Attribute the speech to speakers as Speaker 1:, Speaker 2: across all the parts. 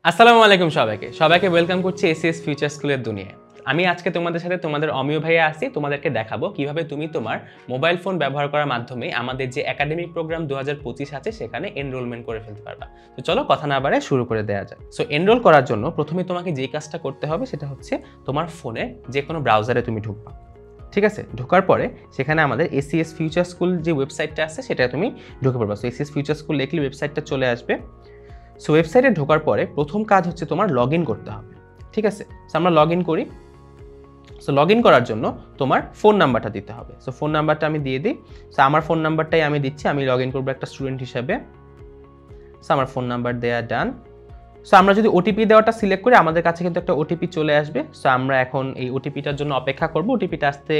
Speaker 1: আসসালামু আলাইকুম সবাইকে ওয়েলকাম করছি এসএস ফিউচার স্কুলের দুনিয়ায়। আমি আজকে তোমাদের সাথে তোমাদের অমিয় ভাইয়া আছি, তোমাদেরকে দেখাবো কিভাবে তুমি তোমার মোবাইল ফোন ব্যবহার করার মাধ্যমে আমাদের যে একাডেমিক প্রোগ্রাম 2025 আছে সেখানে এনরোলমেন্ট করে ফেলতে পারবা। তো চলো কথা না বাড়ায় শুরু করে দেওয়া যাক। সো এনরোল করার জন্য প্রথমে তোমাকে যেই কাজটা করতে হবে সেটা হচ্ছে তোমার ফোনে যে কোনো ব্রাউজারে তুমি ঢুকবা। ঠিক আছে, ঢোকার পরে সেখানে আমাদের এসিএস ফিউচার স্কুল যে ওয়েবসাইটটা আছে সেটা তুমি ঢুকে পড়বা। সো এসিএস ফিউচার স্কুল লিখলে ওয়েবসাইটটা চলে আসবে। সো ওয়েবসাইটে ঢোকার পরে প্রথম কাজ হচ্ছে তোমার লগ ইন করতে হবে। ঠিক আছে, সো আমরা লগ ইন করি। সো লগ ইন করার জন্য তোমার ফোন নাম্বারটা দিতে হবে। সো ফোন নাম্বারটা আমি দিয়ে দিই। সো আমার ফোন নাম্বারটাই আমি দিচ্ছি, আমি লগ ইন করবো একটা স্টুডেন্ট হিসাবে। সো আমার ফোন নাম্বার দেওয়া ডান। সো আমরা যদি ওটিপি দেওয়াটা সিলেক্ট করি আমাদের কাছে কিন্তু একটা ওটিপি চলে আসবে। সো আমরা এখন এই ওটিপিটার জন্য অপেক্ষা করব। ওটিপিটা আসতে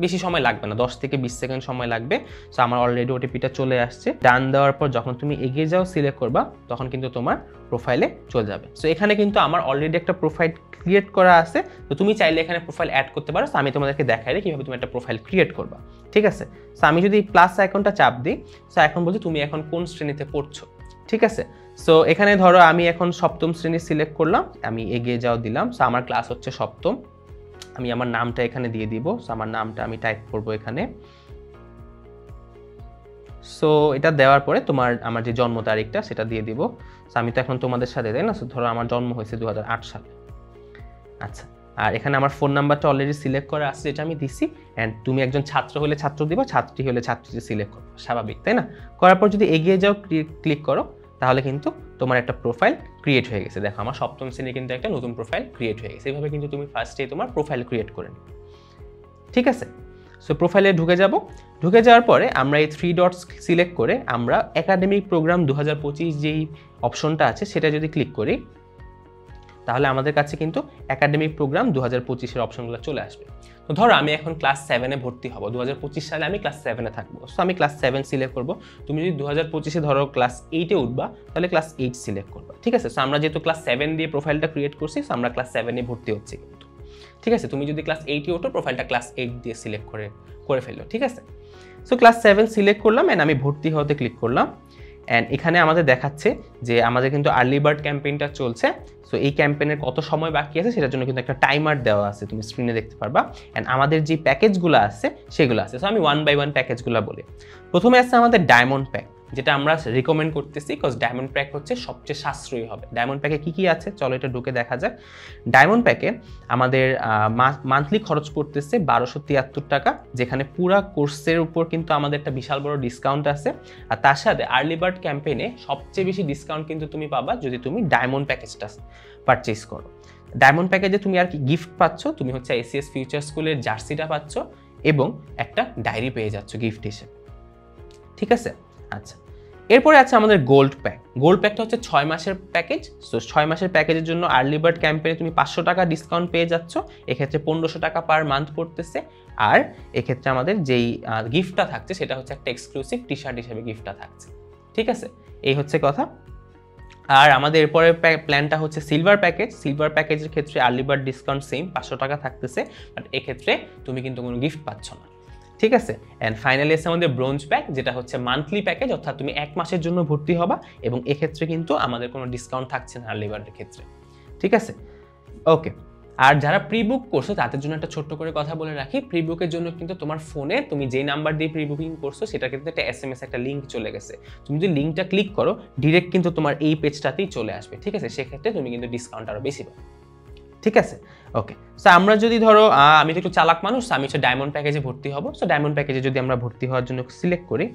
Speaker 1: বেশি সময় লাগবে না, 10 থেকে 20 সেকেন্ড সময় লাগবে। সো আমার অলরেডি ওটিপিটা চলে আসছে। ডান দেওয়ার পর যখন তুমি এগিয়ে যাও সিলেক্ট করবা তখন কিন্তু তোমার প্রোফাইলে চলে যাবে। সো এখানে কিন্তু আমার অলরেডি একটা প্রোফাইল ক্রিয়েট করা আছে। তো তুমি চাইলে এখানে প্রোফাইল অ্যাড করতে পারো। সো আমি তোমাদেরকে দেখাই দিই কীভাবে তুমি একটা প্রোফাইল ক্রিয়েট করবা। ঠিক আছে, সো আমি যদি প্লাস আইকনটা চাপ দিই, সো এখন বলছি তুমি এখন কোন শ্রেণীতে পড়ছো। ঠিক আছে, সো এখানে ধরো আমি এখন সপ্তম শ্রেণী সিলেক্ট করলাম, আমি এগিয়ে যাও দিলাম। সো আমার ক্লাস হচ্ছে সপ্তম, আমি আমার নামটা এখানে দিয়ে দিব। সো আমার নামটা আমি টাইপ করব এখানে। সো এটা দেওয়ার পরে আমার যে জন্ম তারিখটা সেটা দিয়ে দিব। সো আমি তো এখন তোমাদের সাথে, তাই না? সো ধরো আমার জন্ম হয়েছে 2008 সালে। আচ্ছা, আর এখানে আমার ফোন নাম্বারটা অলরেডি সিলেক্ট করা আছে, যেটা আমি দিছি। অ্যান্ড তুমি একজন ছাত্র হলে ছাত্র দিবা, ছাত্রী হলে ছাত্রীকে সিলেক্ট করো, স্বাভাবিক, তাই না? করার পর যদি এগিয়ে যাও ক্লিক করো তাহলে কিন্তু তোমার একটা প্রোফাইল ক্রিয়েট হয়ে গেছে। দেখো আমার সপ্তম শ্রেণী কিন্তু একটা নতুন প্রোফাইল ক্রিয়েট হয়ে গেছে। এইভাবে কিন্তু তুমি ফার্স্টেই তোমার প্রোফাইল ক্রিয়েট করে নিবে। ঠিক আছে, সো প্রোফাইলে ঢুকে যাব। ঢুকে যাওয়ার পরে আমরা এই 3 ডটস সিলেক্ট করে আমরা একাডেমিক প্রোগ্রাম 2025 যেই অপশনটা আছে সেটা যদি ক্লিক করি তাহলে আমাদের কাছে কিন্তু একাডেমিক প্রোগ্রাম 2025-এর অপশনগুলো চলে আসবে। তো ধরো আমি এখন ক্লাস 7-এ ভর্তি হব, 2025 সালে আমি ক্লাস 7-এ থাকবো। সো আমি ক্লাস 7 সিলেক্ট করব। তুমি যদি 2025-এ ধরো ক্লাস 8-এ উঠবা তাহলে ক্লাস 8 সিলেক্ট করবা। ঠিক আছে, সো আমরা যেহেতু ক্লাস 7 দিয়ে প্রোফাইলটা ক্রিয়েট করছি, সো আমরা ক্লাস 7-এ ভর্তি হচ্ছি কিন্তু। ঠিক আছে, তুমি যদি ক্লাস 8-এ ওঠো প্রোফাইলটা ক্লাস 8 দিয়ে সিলেক্ট করে ফেললো। ঠিক আছে, সো ক্লাস 7 সিলেক্ট করলাম অ্যান্ড আমি ভর্তি হতে ক্লিক করলাম। অ্যান্ড এখানে আমাদের দেখাচ্ছে যে আমাদের কিন্তু আর্লি বার্ড ক্যাম্পেইনটা চলছে। সো এই ক্যাম্পেইনের কত সময় বাকি আছে সেটার জন্য কিন্তু একটা টাইমার দেওয়া আছে, তুমি স্ক্রিনে দেখতে পারবা। অ্যান্ড আমাদের যে প্যাকেজগুলো আছে সেগুলো আছে। সো আমি 1 বাই 1 প্যাকেজগুলো বলি। প্রথমে আছে আমাদের ডায়মন্ড প্যাক, যেটা আমরা রিকমেন্ড করতেছি বিকজ ডায়মন্ড প্যাক হচ্ছে সবচেয়ে সাশ্রয়ী হবে। ডায়মন্ড প্যাকে কী কী আছে চলো এটা ঢুকে দেখা যাক। ডায়মন্ড প্যাকে আমাদের মান্থলি খরচ পড়তেছে 1273 টাকা, যেখানে পুরা কোর্সের উপর কিন্তু আমাদের একটা বিশাল বড় ডিসকাউন্ট আছে। আর তার সাথে আর্লি বার্ড ক্যাম্পেইনে সবচেয়ে বেশি ডিসকাউন্ট কিন্তু তুমি পাবা যদি তুমি ডায়মন্ড প্যাকেজটা পারচেজ করো। ডায়মন্ড প্যাকেজে তুমি আর কি গিফট পাচ্ছ, তুমি হচ্ছে এসিএস ফিউচার স্কুলের জার্সিটা পাচ্ছ এবং একটা ডায়েরি পেয়ে যাচ্ছ গিফট হিসেবে। ঠিক আছে, আচ্ছা এরপরে আছে আমাদের গোল্ড প্যাক। গোল্ড প্যাকটা হচ্ছে 6 মাসের প্যাকেজ। সো 6 মাসের প্যাকেজের জন্য আর্লি বার্ড ক্যাম্পেইনে তুমি 500 টাকা ডিসকাউন্ট পেয়ে যাচ্ছ, এক্ষেত্রে 1500 টাকা পার মান্থ পড়তেছে। আর এক্ষেত্রে আমাদের যেই গিফটটা থাকছে সেটা হচ্ছে একটা এক্সক্লুসিভ টি শার্ট হিসেবে গিফটটা থাকছে। ঠিক আছে, এই হচ্ছে কথা। আর আমাদের এরপরে প্ল্যানটা হচ্ছে সিলভার প্যাকেজ। সিলভার প্যাকেজের ক্ষেত্রে আর্লি বার্ড ডিসকাউন্ট সেম 500 টাকা থাকতেছে, বাট এক্ষেত্রে তুমি কিন্তু কোনো গিফট পাচ্ছ না। ঠিক আছে, অ্যান্ড ফাইনালি আছে আমাদের ব্রোঞ্জ প্যাক, যেটা হচ্ছে মান্থলি প্যাকেজ, অর্থাৎ তুমি 1 মাসের জন্য ভর্তি হবা এবং এক্ষেত্রে কিন্তু আমাদের কোনো ডিসকাউন্ট থাকছে না আর্লি বার্ডের ক্ষেত্রে। ঠিক আছে, ওকে। আর যারা প্রি বুক করছো তাদের জন্য একটা ছোট্ট করে কথা বলে রাখি, প্রি বুকের জন্য কিন্তু তোমার ফোনে তুমি যেই নাম্বার দিয়ে প্রি বুকিং করছো সেটা কিন্তু একটা SMS একটা লিঙ্ক চলে গেছে। তুমি যদি লিঙ্কটা ক্লিক করো ডিরেক্ট কিন্তু তোমার এই পেজটাতেই চলে আসবে। ঠিক আছে, সেক্ষেত্রে তুমি কিন্তু ডিসকাউন্ট আরও বেশি পাবে। ঠিক আছে, ওকে। সো আমরা যদি ধরো আমি তো একটু চালাক মানুষ, আমি হচ্ছে ডায়মন্ড প্যাকেজে ভর্তি হব। সো ডায়মন্ড প্যাকেজে যদি আমরা ভর্তি হওয়ার জন্য সিলেক্ট করি,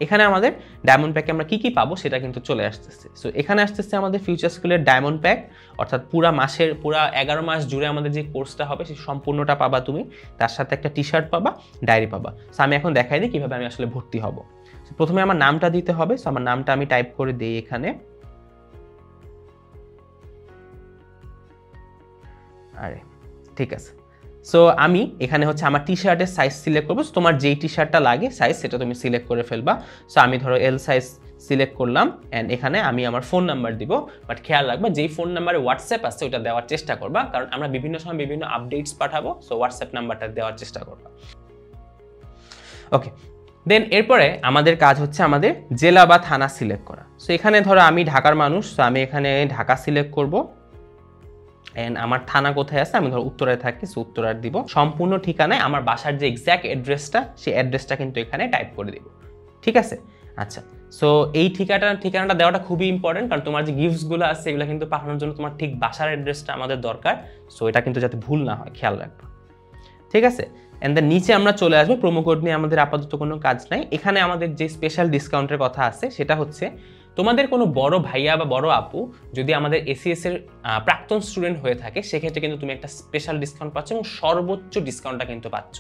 Speaker 1: এখানে আমাদের ডায়মন্ড প্যাকে আমরা কি কি পাবো সেটা কিন্তু চলে আসতেছে। সো এখানে আসতেছে আমাদের ফিউচার স্কুলের ডায়মন্ড প্যাক, অর্থাৎ পুরা 11 মাস জুড়ে আমাদের যে কোর্সটা হবে সেই সম্পূর্ণটা পাবা তুমি। তার সাথে একটা টি শার্ট পাবা, ডায়েরি পাবা। সো আমি এখন দেখাই দিই কীভাবে আমি আসলে ভর্তি হব। প্রথমে আমার নামটা দিতে হবে। সো আমার নামটা আমি টাইপ করে দিই এখানে। আরে ঠিক আছে, সো আমি এখানে হচ্ছে আমার টি শার্টের সাইজ সিলেক্ট করবো। তোমার যেই টি শার্টটা লাগে সাইজ সেটা তুমি সিলেক্ট করে ফেলবা। সো আমি ধরো এল সাইজ সিলেক্ট করলাম অ্যান্ড এখানে আমি আমার ফোন নাম্বার দিব। বাট খেয়াল রাখবা যেই ফোন নাম্বারে হোয়াটসঅ্যাপ আছে ওটা দেওয়ার চেষ্টা করবা, কারণ আমরা বিভিন্ন সময় বিভিন্ন আপডেটস পাঠাবো। সো হোয়াটসঅ্যাপ নাম্বারটা দেওয়ার চেষ্টা করবা। ওকে, দেন এরপরে আমাদের কাজ হচ্ছে আমাদের জেলা বা থানা সিলেক্ট করা। সো এখানে ধরো আমি ঢাকার মানুষ, সো আমি এখানে ঢাকা সিলেক্ট করব। এন্ড আমার থানা কোথায় আছে, আমি ধরো উত্তরায় থাকি, সো উত্তরার দিব। সম্পূর্ণ ঠিকানায় আমার বাসার যে এক্স্যাক্ট অ্যাড্রেসটা, সেই অ্যাড্রেসটা কিন্তু এখানে টাইপ করে দিব। ঠিক আছে? আচ্ছা, সো এই ঠিকানাটা দেওয়াটা খুবই ইম্পর্টেন্ট, কারণ তোমার যে গিফটসগুলো আছে এগুলো কিন্তু পাঠানোর জন্য তোমার ঠিক বাসার অ্যাড্রেসটা আমাদের দরকার। সো এটা কিন্তু যাতে ভুল না হয় খেয়াল রাখবা। ঠিক আছে? এন্ড দেন নিচে আমরা চলে আসবো, প্রোমো কোড নিয়ে আমাদের আপাতত কোনো কাজ নাই। এখানে আমাদের যে স্পেশাল ডিসকাউন্টের কথা আছে সেটা হচ্ছে তোমাদের কোনো বড় ভাইয়া বা বড় আপু যদি আমাদের এসিএস এর প্রাক্তন স্টুডেন্ট হয়ে থাকে, সেক্ষেত্রে কিন্তু তুমি একটা স্পেশাল ডিসকাউন্ট পাচ্ছ এবং সর্বোচ্চ ডিসকাউন্টটা কিন্তু পাচ্ছ।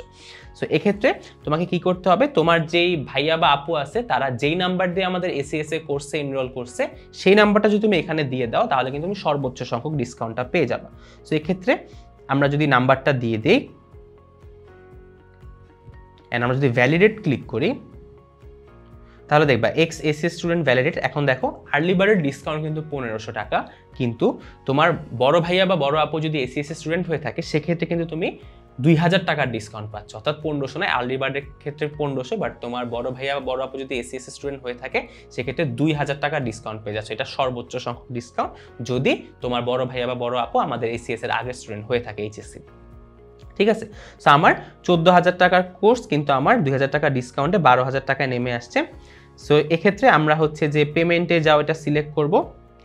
Speaker 1: সো এক্ষেত্রে তোমাকে কি করতে হবে, তোমার যেই ভাইয়া বা আপু আছে তারা যেই নাম্বার দিয়ে আমাদের এসিএস এর কোর্সে এনরোল করছে সেই নাম্বারটা যদি তুমি এখানে দিয়ে দাও তাহলে কিন্তু তুমি সর্বোচ্চ সংখ্যক ডিসকাউন্টটা পেয়ে যাবে। সো এক্ষেত্রে আমরা যদি নাম্বারটা দিয়ে দিই এন্ড আমরা যদি ভ্যালিডেট ক্লিক করি তাহলে দেখবা এক্স এসিএস স্টুডেন্ট ভ্যালিডেট। এখন দেখো আর্লি বার্ডের ডিসকাউন্ট কিন্তু 1500 টাকা, কিন্তু তোমার বড় ভাইয়া বা বড় আপু যদি এসিএস স্টুডেন্ট হয়ে থাকে সেক্ষেত্রে কিন্তু তুমি 2000 টাকার ডিসকাউন্ট পাচ্ছ। অর্থাৎ 1500 নয়, আর্লি বার্ডের ক্ষেত্রে 1500, বাট তোমার বড় ভাইয়া বা বড় আপু যদি এসিএস স্টুডেন্ট হয়ে থাকে সেক্ষেত্রে 2000 টাকার ডিসকাউন্ট পেয়ে যাচ্ছে। এটা সর্বোচ্চ সংখ্যক ডিসকাউন্ট যদি তোমার বড় ভাইয়া বা বড় আপু আমাদের এসিএস এর আগের স্টুডেন্ট হয়ে থাকে এইচএসসি। ঠিক আছে? সো আমার 14,000 টাকার কোর্স কিন্তু আমার 2000 টাকা ডিসকাউন্টে 12,000 টাকায় নেমে আসছে। সো এক্ষেত্রে আমরা হচ্ছে যে পেমেন্টে যাও এটা সিলেক্ট করব।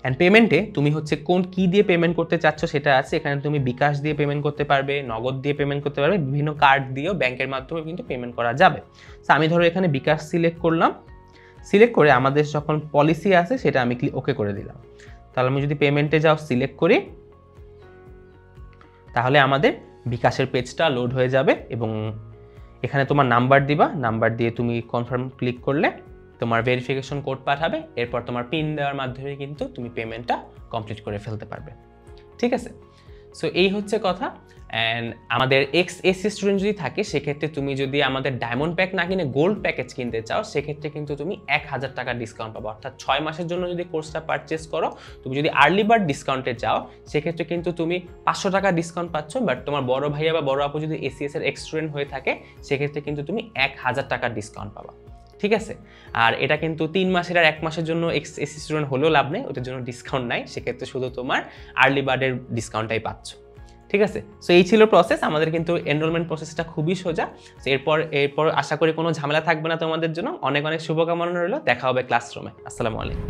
Speaker 1: অ্যান্ড পেমেন্টে তুমি হচ্ছে কি দিয়ে পেমেন্ট করতে চাচ্ছ সেটা আছে এখানে। তুমি বিকাশ দিয়ে পেমেন্ট করতে পারবে, নগদ দিয়ে পেমেন্ট করতে পারবে, বিভিন্ন কার্ড দিয়েও ব্যাংকের মাধ্যমে কিন্তু পেমেন্ট করা যাবে। সো আমি ধরো এখানে বিকাশ সিলেক্ট করলাম। সিলেক্ট করে আমাদের যখন পলিসি আছে সেটা আমি ওকে করে দিলাম। তাহলে আমি যদি পেমেন্টে যাও সিলেক্ট করি তাহলে আমাদের বিকাশের পেজটা লোড হয়ে যাবে এবং এখানে তোমার নাম্বার দিবা, নাম্বার দিয়ে তুমি কনফার্ম ক্লিক করলে তোমার ভেরিফিকেশন কোড পাঠাবে, এরপর তোমার পিন দেওয়ার মাধ্যমে কিন্তু তুমি পেমেন্টটা কমপ্লিট করে ফেলতে পারবে। ঠিক আছে? সো এই হচ্ছে কথা। অ্যান্ড আমাদের এক্স এসি স্টুডেন্ট যদি থাকে সেক্ষেত্রে তুমি যদি আমাদের ডায়মন্ড প্যাক না কিনে গোল্ড প্যাকেজ কিনতে চাও সেক্ষেত্রে কিন্তু তুমি 1000 টাকা ডিসকাউন্ট পাবো। অর্থাৎ 6 মাসের জন্য যদি কোর্সটা পারচেস করো, তুমি যদি আর্লি বার্ড ডিসকাউন্টে যাও সেক্ষেত্রে কিন্তু তুমি 500 টাকা ডিসকাউন্ট পাচ্ছ, বাট তোমার বড় ভাইয়া বা বড় আপু যদি এসিএস এর এক্স স্টুডেন্ট হয়ে থাকে সেক্ষেত্রে কিন্তু তুমি 1000 টাকার ডিসকাউন্ট পাবা। ঠিক আছে? আর এটা কিন্তু 3 মাসের আর 1 মাসের জন্য এক্স এসি স্টুডেন্ট হলেও লাভ নেই, ওটার জন্য ডিসকাউন্ট নাই, সেক্ষেত্রে শুধু তোমার আর্লি বার্ডের ডিসকাউন্টটাই পাচ্ছ। ঠিক আছে? সো এই ছিল প্রসেস। আমাদের কিন্তু এনরোলমেন্ট প্রসেসটা খুবই সোজা। এরপর আশা করি কোনো ঝামেলা থাকবে না তোমাদের জন্য। অনেক অনেক শুভকামনা রইল। দেখা হবে ক্লাসরুমে। আসসালামু আলাইকুম।